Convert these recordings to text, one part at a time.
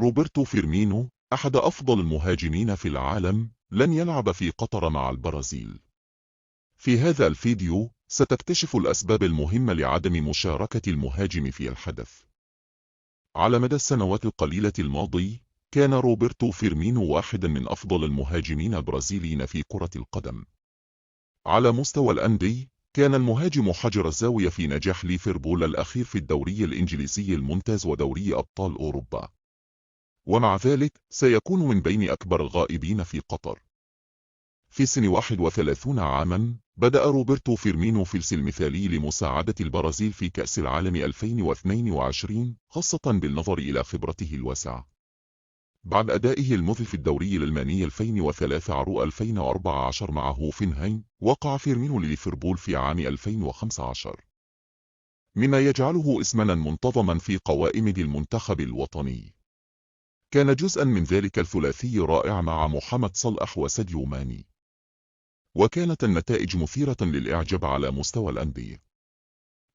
روبرتو فيرمينو أحد أفضل المهاجمين في العالم لن يلعب في قطر مع البرازيل. في هذا الفيديو ستكتشف الأسباب المهمة لعدم مشاركة المهاجم في الحدث. على مدى السنوات القليلة الماضية كان روبرتو فيرمينو واحدا من أفضل المهاجمين البرازيليين في كرة القدم. على مستوى الأندية كان المهاجم حجر الزاوية في نجاح ليفربول الأخير في الدوري الإنجليزي الممتاز ودوري أبطال أوروبا، ومع ذلك سيكون من بين أكبر الغائبين في قطر. في سن 31 عاما بدأ روبرتو فيرمينو في المثالي لمساعدة البرازيل في كأس العالم 2022، خاصة بالنظر إلى خبرته الواسعة. بعد أدائه المذهل في الدوري الألماني 2013-2014 مع هوفنهايم، وقع فيرمينو لليفربول في عام 2015، مما يجعله اسما منتظما في قوائم المنتخب الوطني. كان جزءا من ذلك الثلاثي الرائع مع محمد صلاح وساديو ماني، وكانت النتائج مثيرة للإعجاب على مستوى الأندية.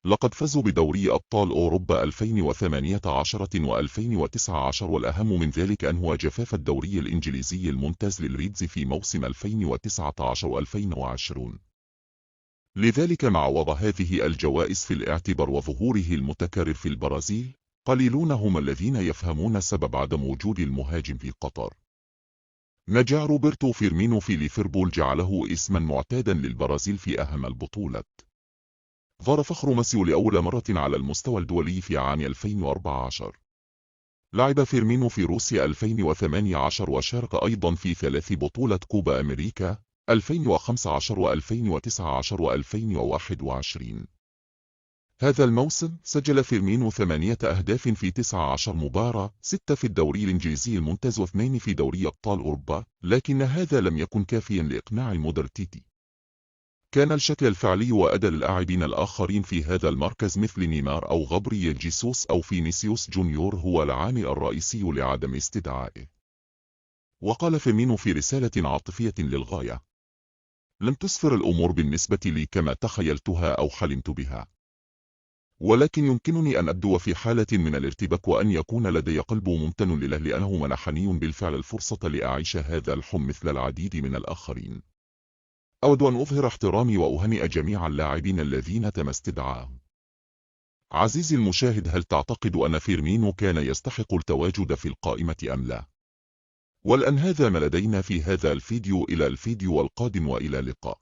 لقد فازوا بدوري أبطال أوروبا 2018 و2019، والأهم من ذلك أنه جفاف الدوري الإنجليزي الممتاز للريدز في موسم 2019 و2020. لذلك مع وضع هذه الجوائز في الاعتبار وظهوره المتكرر في البرازيل، قليلون هم الذين يفهمون سبب عدم وجود المهاجم في قطر. نجاح روبرتو فيرمينو في ليفربول جعله اسما معتادا للبرازيل في أهم البطولات. ظهر فخر ميسي لأول مرة على المستوى الدولي في عام 2014. لعب فيرمينو في روسيا 2018، وشارك أيضا في 3 بطولات كوبا أمريكا 2015 و2019 و2021. هذا الموسم سجل فيرمينو 8 أهداف في 19 مباراة، 6 في الدوري الإنجليزي الممتاز و2 في دوري أبطال أوروبا، لكن هذا لم يكن كافيا لإقناع المدير تيتي. كان الشكل الفعلي وأداء اللاعبين الآخرين في هذا المركز مثل نيمار أو غابرييل جيسوس أو فينيسيوس جونيور هو العامل الرئيسي لعدم استدعائه. وقال فيرمينو في رسالة عاطفية للغاية: لم تسفر الأمور بالنسبة لي كما تخيلتها أو حلمت بها، ولكن يمكنني أن أبدو في حالة من الارتباك، وأن يكون لدي قلب ممتن لله لأنه منحني بالفعل الفرصة لأعيش هذا الحلم مثل العديد من الآخرين. أود أن أظهر احترامي وأهنئ جميع اللاعبين الذين تم استدعاءهم. عزيزي المشاهد، هل تعتقد أن فيرمينو كان يستحق التواجد في القائمة أم لا؟ والآن هذا ما لدينا في هذا الفيديو. إلى الفيديو القادم وإلى اللقاء.